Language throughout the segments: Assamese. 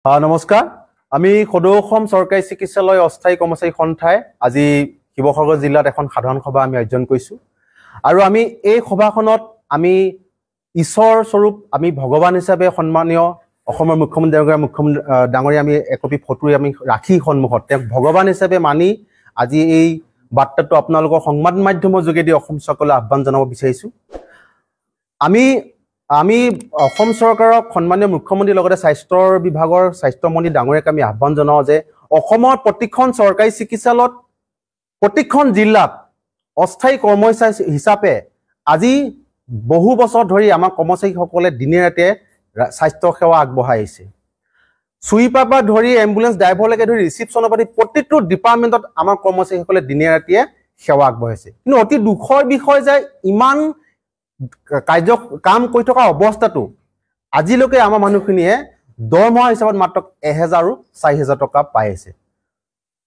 নমস্কাৰ আমি সদৌ অসম চৰকাৰী চিকিৎসালয় অস্থায়ী কৰ্মচাৰী সন্থাই আজি শিৱসাগৰ জিলাত এখন সাধাৰণ সভা আমি আয়োজন কৰিছো আৰু আমি এই সভাখনত আমি ঈশ্বৰ স্বৰূপ আমি ভগৱান হিচাপে সন্মানীয় অসমৰ মুখ্যমন্ত্ৰী ডাঙৰীয়া আমি একপি ফটো আমি ৰাখি সন্মুখত তেওঁক ভগৱান হিচাপে মানি আজি এই বাৰ্তাটো আপোনালোকৰ সংবাদ মাধ্যমৰ যোগেদি অসম চৰকাৰলৈ আহ্বান জনাব বিচাৰিছো আমি অসম চৰকাৰক সন্মানীয় মুখ্যমন্ত্ৰীৰ লগতে স্বাস্থ্য বিভাগৰ স্বাস্থ্যমন্ত্ৰী ডাঙৰীয়াক আমি আহ্বান জনাও যে অসমৰ প্ৰতিখন চৰকাৰী চিকিৎসালয়ত প্ৰতিখন জিলাত অস্থায়ী কৰ্মচাৰী হিচাপে আজি বহু বছৰ ধৰি আমাৰ কৰ্মচাৰীসকলে দিনে ৰাতে স্বাস্থ্য সেৱা আগবঢ়াই আহিছে সুইপাৰ পৰা ধৰি এম্বুলেন্স ড্ৰাইভাৰলৈকে ধৰি ৰিচিপশ্যনৰ পৰা প্ৰতিটো ডিপাৰ্টমেণ্টত আমাৰ কৰ্মচাৰীসকলে দিনে ৰাতিয়ে সেৱা আগবঢ়াইছে কিন্তু অতি দুখৰ বিষয় যে ইমান কাম কৰি থকা অৱস্থাটো আজিলৈকে আমাৰ মানুহখিনিয়ে দৰমহা হিচাপত মাত্ৰ 1000 আৰু 4000 টকা পাই আছে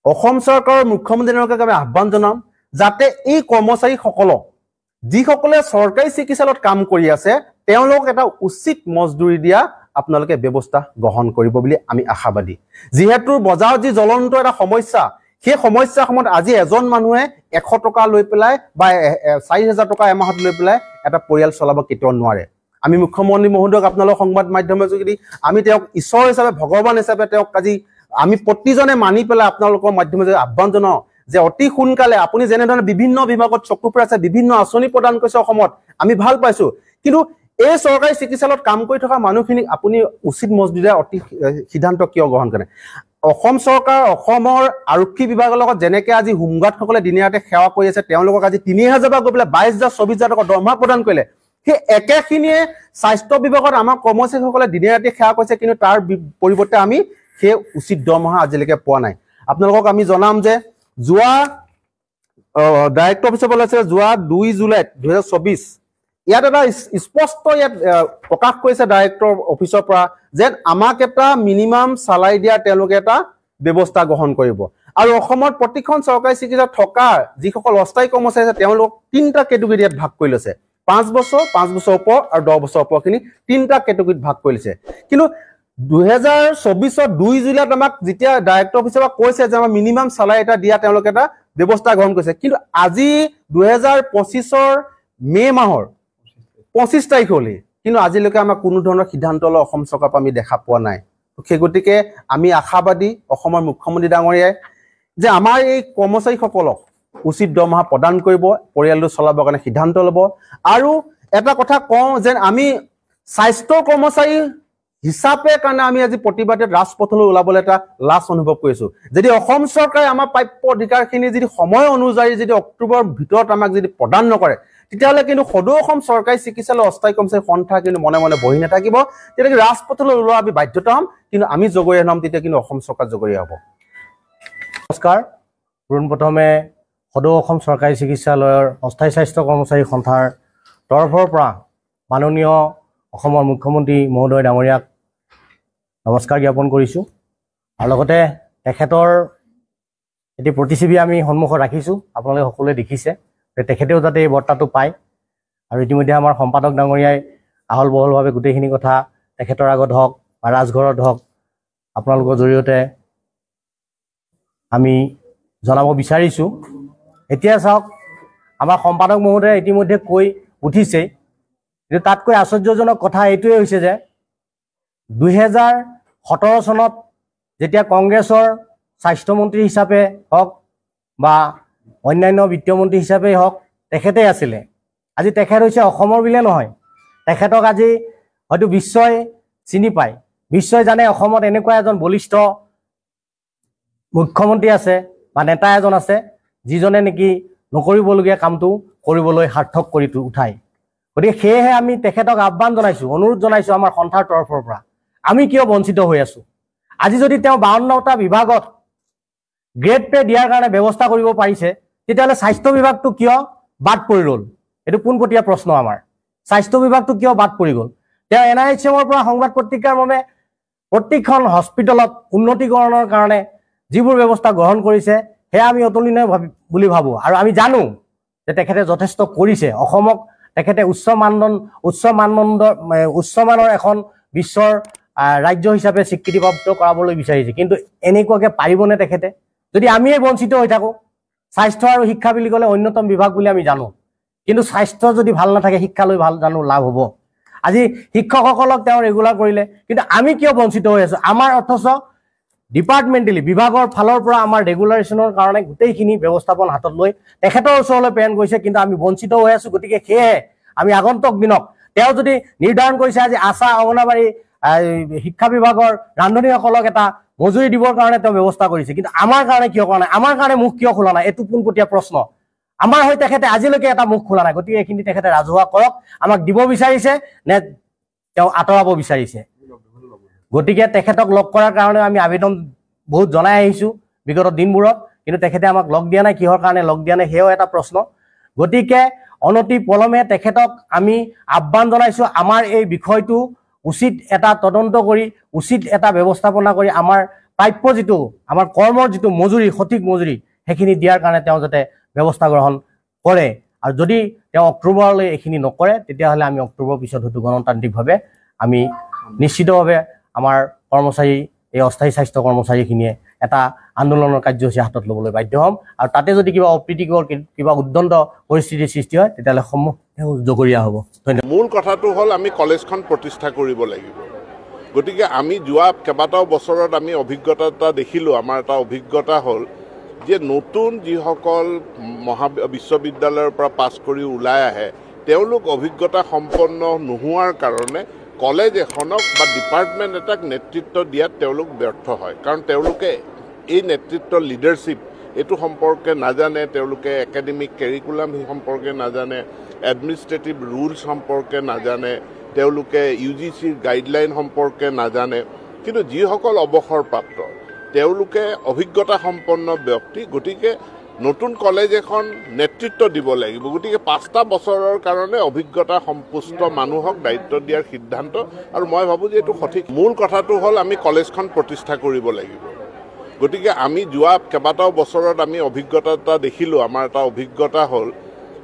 অসম চৰকাৰৰ মুখ্যমন্ত্ৰীক আমি আহ্বান জনাম যাতে এই কৰ্মচাৰীসকলক যিসকলে চৰকাৰী চিকিৎসালয়ত কাম কৰি আছে তেওঁলোকক এটা উচিত মজদুৰি দিয়া আপোনালোকে ব্যৱস্থা গ্ৰহণ কৰিব বুলি আমি আশাবাদী যিহেতু বজাৰত যি জ্বলন্ত এটা সমস্যা সেই সমস্যাৰ সময়ত আজি এজন মানুহে 100 টকা লৈ পেলাই বা 4000 টকা এমাহত লৈ পেলাই এটা পৰিয়াল চলাব কেতিয়াও নোৱাৰে আমি মুখ্যমন্ত্ৰী মহোদয়ক আপোনালোকৰ সংবাদ মাধ্যমৰ যোগেদি আমি তেওঁক ঈশ্বৰ হিচাপে ভগৱান হিচাপে তেওঁক আজি আমি প্ৰতিজনে মানি পেলাই আপোনালোকৰ মাধ্যমে আহ্বান জনাও যে অতি সোনকালে আপুনি যেনেধৰণে বিভিন্ন বিভাগত চকু ফুৰাইছে বিভিন্ন আঁচনি প্ৰদান কৰিছে অসমত আমি ভাল পাইছো কিন্তু এই চৰকাৰী চিকিৎসালয়ত কাম কৰি থকা মানুহখিনিক আপুনি উচিত মজদুৰি অতি সিদ্ধান্ত কিয় গ্ৰহণ কৰে অসম চৰকাৰ অসমৰ আৰক্ষী বিভাগৰ লগত যেনেকৈ আজি হোমগাৰ্ডসকলে দিনে ৰাতে সেৱা কৰি আছে তেওঁলোকক আজি 3000 পৰা গৈ পেলাই 22000 24000 টকা দৰমহা প্ৰদান কৰিলে সেই একেখিনিয়ে স্বাস্থ্য বিভাগত আমাৰ কৰ্মচাৰীসকলে দিনে ৰাতি সেৱা কৰিছে কিন্তু তাৰ পৰিৱৰ্তে আমি সেই উচিত দৰমহা আজিলৈকে পোৱা নাই আপোনালোকক আমি জনাম যে যোৱা ডাইৰেক্টৰ অফিচৰ পৰা আছে যোৱা 2 জুলাই 2024 ইয়াত এটা স্পষ্ট ইয়াত প্ৰকাশ কৰিছে ডাইৰেক্টৰ অফিচৰ পৰা যে আমাক এটা মিনিমাম সালাৰি দিয়া তেওঁলোকে এটা ব্যৱস্থা গ্ৰহণ কৰিব আৰু অসমৰ প্ৰতিখন চৰকাৰী চিকিৎসালয়ত থকা যিসকল অস্থায়ী কৰ্মচাৰী আছে তেওঁলোক 3টা কেটেগৰীত ভাগ কৰি লৈছে 5 বছৰ ওপৰ আৰু 10 বছৰ ওপৰখিনি 3টা কেটেগৰীত ভাগ কৰি লৈছে কিন্তু 2024 2 জুলাইত আমাক যেতিয়া ডাইৰেক্টৰ অফিচৰ পৰা কৈছে যে আমাৰ মিনিমাম সালাৰি এটা দিয়া তেওঁলোকে এটা ব্যৱস্থা গ্ৰহণ কৰিছে কিন্তু আজি 2025 মে মাহৰ 25 তাৰিখ হলি কিন্তু আজিলৈকে আমাৰ কোনো ধৰণৰ সিদ্ধান্ত লৈ অসম চৰকাৰৰ পৰা আমি দেখা পোৱা নাই সেই গতিকে আমি আশাবাদী অসমৰ মুখ্যমন্ত্ৰী ডাঙৰীয়াই যে আমাৰ এই কৰ্মচাৰীসকলক উচিত দৰমহা প্ৰদান কৰিব পৰিয়ালটো চলাবৰ কাৰণে সিদ্ধান্ত ল'ব আৰু এটা কথা কওঁ যে আমি স্বাস্থ্য কৰ্মচাৰী হিচাপে কাৰণে আমি আজি প্ৰতিবাদত ৰাজপথলৈ ওলাবলৈ এটা লাজ অনুভৱ কৰিছো যদি অসম চৰকাৰে আমাৰ প্ৰাপ্য অধিকাৰখিনি যদি সময় অনুযায়ী যদি অক্টোবৰৰ ভিতৰত আমাক যদি প্ৰদান নকৰে তেতিয়াহ'লে কিন্তু সদৌ অসম চৰকাৰী চিকিৎসালয় অস্থায়ী কৰ্মচাৰী সন্থা কিন্তু মনে মনে বহি নাথাকিব তেতিয়া ৰাজপথলৈ ওলোৱা আমি বাধ্যতা হ'ম কিন্তু আমি জগৰীয়া হ'ম তেতিয়া কিন্তু অসম চৰকাৰ জগৰীয়া হ'ব নমস্কাৰ পোনপ্ৰথমে সদৌ অসম চৰকাৰী চিকিৎসালয়ৰ অস্থায়ী স্বাস্থ্য কৰ্মচাৰী সন্থাৰ তৰফৰ পৰা মাননীয় অসমৰ মুখ্যমন্ত্ৰী মহোদয় ডাঙৰীয়াক নমস্কাৰ জ্ঞাপন কৰিছোঁ আৰু লগতে তেখেতৰ এটি প্ৰতিচ্ছবি আমি সন্মুখত ৰাখিছোঁ আপোনালোকে সকলোৱে দেখিছে তেখেতেও যাতে এই বাৰ্তাটো পায় আৰু ইতিমধ্যে আমাৰ সম্পাদক ডাঙৰীয়াই আহল বহলভাৱে গোটেইখিনি কথা তেখেতৰ আগত হওক বা ৰাজঘৰত হওক আপোনালোকৰ জৰিয়তে আমি জনাব বিচাৰিছোঁ এতিয়া চাওক আমাৰ সম্পাদক মহোদয়ে ইতিমধ্যে কৈ উঠিছে কিন্তু তাতকৈ আশ্চৰ্যজনক কথা এইটোৱে হৈছে যে 2017 চনত যেতিয়া কংগ্ৰেছৰ স্বাস্থ্যমন্ত্ৰী হিচাপে হওক বা অন্যান্য বিত্তীয় মন্ত্ৰী হিচাপেই হওক তেখেতে আছিলে আজি তেখেত হৈছে অসমৰ বুলিয়ে নহয় তেখেতক আজি হয়তো বিশ্বই চিনি পায় বিশ্বই জানে অসমত এনেকুৱা এজন বলিষ্ঠ মুখ্যমন্ত্ৰী আছে বা নেতা এজন আছে যিজনে নেকি নকৰিবলগীয়া কামটো কৰিবলৈ সাৰ্থক কৰি উঠায় গতিকে সেয়েহে আমি তেখেতক আহ্বান জনাইছোঁ অনুৰোধ জনাইছোঁ আমাৰ সন্থাৰ তৰফৰ পৰা আমি কিয় বঞ্চিত হৈ আছোঁ আজি যদি তেওঁ 52টা বিভাগত গ্ৰেড পে দিয়াৰ কাৰণে ব্যৱস্থা কৰিব পাৰিছে তেতিয়াহ'লে স্বাস্থ্য বিভাগটো কিয় বাদ পৰি ৰ'ল এইটো পোনপটীয়া প্ৰশ্ন আমাৰ স্বাস্থ্য বিভাগটো কিয় বাদ পৰি গ'ল তেওঁ NIHMৰ পৰা সংবাদ পত্ৰিকাৰ বাবে প্ৰতিখন হস্পিটেলত উন্নতিকৰণৰ কাৰণে যিবোৰ ব্যৱস্থা গ্ৰহণ কৰিছে সেয়া আমি অতুলনীয় বুলি ভাবোঁ আৰু আমি জানো যে তেখেতে যথেষ্ট কৰিছে অসমক তেখেতে উচ্চ মানৰ এখন বিশ্বৰ ৰাজ্য হিচাপে স্বীকৃতিপ্ৰাপ্ত কৰাবলৈ বিচাৰিছে কিন্তু এনেকুৱাকৈ পাৰিবনে তেখেতে যদি আমিয়ে বঞ্চিত হৈ থাকোঁ স্বাস্থ্য আৰু শিক্ষা বুলি ক'লে অন্যতম বিভাগ বুলি আমি জানো কিন্তু স্বাস্থ্য যদি ভাল নাথাকে শিক্ষালৈ ভাল জানো লাভ হ'ব আজি শিক্ষকসকলক তেওঁ ৰেগুলাৰ কৰিলে কিন্তু আমি কিয় বঞ্চিত হৈ আছোঁ আমাৰ অথচ ডিপাৰ্টমেণ্টেলি বিভাগৰ ফালৰ পৰা আমাৰ ৰেগুলাৰেশ্যনৰ কাৰণে গোটেইখিনি ব্যৱস্থাপন হাতত লৈ তেখেতৰ ওচৰলৈ প্ৰেৰণ কৰিছে কিন্তু আমি বঞ্চিত হৈ আছোঁ গতিকে সেয়েহে আমি আগন্তুক দিনক তেওঁ যদি নিৰ্ধাৰণ কৰিছে আজি আশা অংগনবাড়ী শিক্ষা বিভাগৰ ৰান্ধনীসকলক এটা মজুৰি দিবৰ কাৰণে তেওঁ ব্যৱস্থা কৰিছে কিন্তু আমাৰ কাৰণে কিয় কৰা নাই আমাৰ কাৰণে মুখ কিয় খোলা নাই এইটো পোনপটীয়া প্ৰশ্ন আমাৰ হৈ তেখেতে আজিলৈকে এটা মুখ খোলা নাই গতিকে এইখিনি তেখেতে ৰাজহুৱা কৰক আমাক দিব বিচাৰিছে নে তেওঁ আঁতৰাব বিচাৰিছে গতিকে তেখেতক লগ কৰাৰ কাৰণে আমি আবেদন বহুত জনাই আহিছোঁ বিগত দিনবোৰত কিন্তু তেখেতে আমাক লগ দিয়া নাই কিহৰ কাৰণে লগ দিয়া নাই সেয়াও এটা প্ৰশ্ন গতিকে অনতি পলমে তেখেতক আমি আহ্বান জনাইছোঁ আমাৰ এই বিষয়টো উচিত এটা তদন্ত কৰি উচিত এটা ব্যৱস্থাপনা কৰি আমাৰ প্ৰাপ্য যিটো আমাৰ কৰ্মৰ যিটো মজুৰি সঠিক মজুৰি সেইখিনি দিয়াৰ কাৰণে তেওঁ যাতে ব্যৱস্থা গ্ৰহণ কৰে আৰু যদি তেওঁ অক্টোবৰলৈ এইখিনি নকৰে তেতিয়াহ'লে আমি অক্টোবৰৰ পিছত হয়তো গণতান্ত্ৰিকভাৱে আমি নিশ্চিতভাৱে আমাৰ কৰ্মচাৰী এই অস্থায়ী স্বাস্থ্য কৰ্মচাৰীখিনিয়ে এটা আন্দোলনৰ কাৰ্যসূচী হাতত ল'বলৈ বাধ্য হ'ম আৰু তাতে যদি কিবা অপ্ৰীতিকৰ কিবা উদ্দণ্ড পৰিস্থিতিৰ সৃষ্টি হয় তেতিয়াহ'লে সমূহ জগৰীয়া হ'ব ধন্যবাদ মূল কথাটো হ'ল আমি কলেজখন প্ৰতিষ্ঠা কৰিব লাগিব গতিকে আমি যোৱা কেইবাটাও বছৰত আমি অভিজ্ঞতা এটা দেখিলোঁ আমাৰ এটা অভিজ্ঞতা হ'ল যে নতুন যিসকল বিশ্ববিদ্যালয়ৰ পৰা পাছ কৰি ওলাই আহে তেওঁলোক অভিজ্ঞতা সম্পন্ন নোহোৱাৰ কাৰণে কলেজ এখনক বা ডিপাৰ্টমেণ্ট এটাক নেতৃত্ব দিয়াত তেওঁলোক ব্যৰ্থ হয় কাৰণ তেওঁলোকে এই নেতৃত্ব লিডাৰশ্বিপ এইটো সম্পৰ্কে নাজানে তেওঁলোকে একাডেমিক কেৰিকুলাম সম্পৰ্কে নাজানে এডমিনিষ্ট্ৰেটিভ ৰুলছ সম্পৰ্কে নাজানে তেওঁলোকে UGCৰ গাইডলাইন সম্পৰ্কে নাজানে কিন্তু যিসকল অৱসৰপ্ৰাপ্ত তেওঁলোকে অভিজ্ঞতা সম্পন্ন ব্যক্তি গতিকে নতুন কলেজ এখন নেতৃত্ব দিব লাগিব গতিকে 5টা বছৰৰ কাৰণে অভিজ্ঞতা সম্পুষ্ট মানুহক দায়িত্ব দিয়াৰ সিদ্ধান্ত আৰু মই ভাবোঁ যে এইটো সঠিক মূল কথাটো হ'ল আমি কলেজখন প্ৰতিষ্ঠা কৰিব লাগিব গতিকে আমি যোৱা কেইবাটাও বছৰত আমি অভিজ্ঞতা এটা দেখিলোঁ আমাৰ এটা অভিজ্ঞতা হ'ল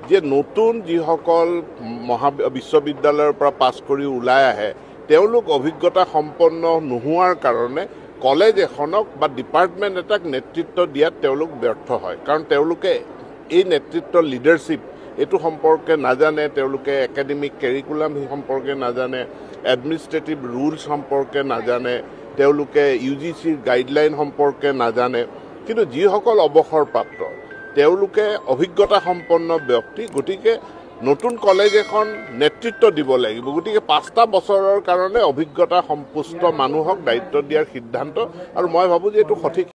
যে নতুন যিসকল বিশ্ববিদ্যালয়ৰ পৰা পাছ কৰি ওলাই আহে তেওঁলোক অভিজ্ঞতা সম্পন্ন নোহোৱাৰ কাৰণে কলেজ এখনক বা ডিপাৰ্টমেণ্ট এটাক নেতৃত্ব দিয়াত তেওঁলোক ব্যৰ্থ হয় কাৰণ তেওঁলোকে এই নেতৃত্ব লিডাৰশ্বিপ এইটো সম্পৰ্কে নাজানে তেওঁলোকে একাডেমিক কেৰিকুলাম সম্পৰ্কে নাজানে এডমিনিষ্ট্ৰেটিভ ৰুলছ সম্পৰ্কে নাজানে তেওঁলোকে UGCৰ গাইডলাইন সম্পৰ্কে নাজানে কিন্তু যিসকল অৱসৰপ্ৰাপ্ত তেওঁলোকে অভিজ্ঞতা সম্পন্ন ব্যক্তি গতিকে নতুন কলেজ এখন নেতৃত্ব দিব লাগিব গতিকে 5টা বছৰৰ কাৰণে অভিজ্ঞতা সম্পুষ্ট মানুহক দায়িত্ব দিয়াৰ সিদ্ধান্ত আৰু মই ভাবোঁ যে এইটো সঠিক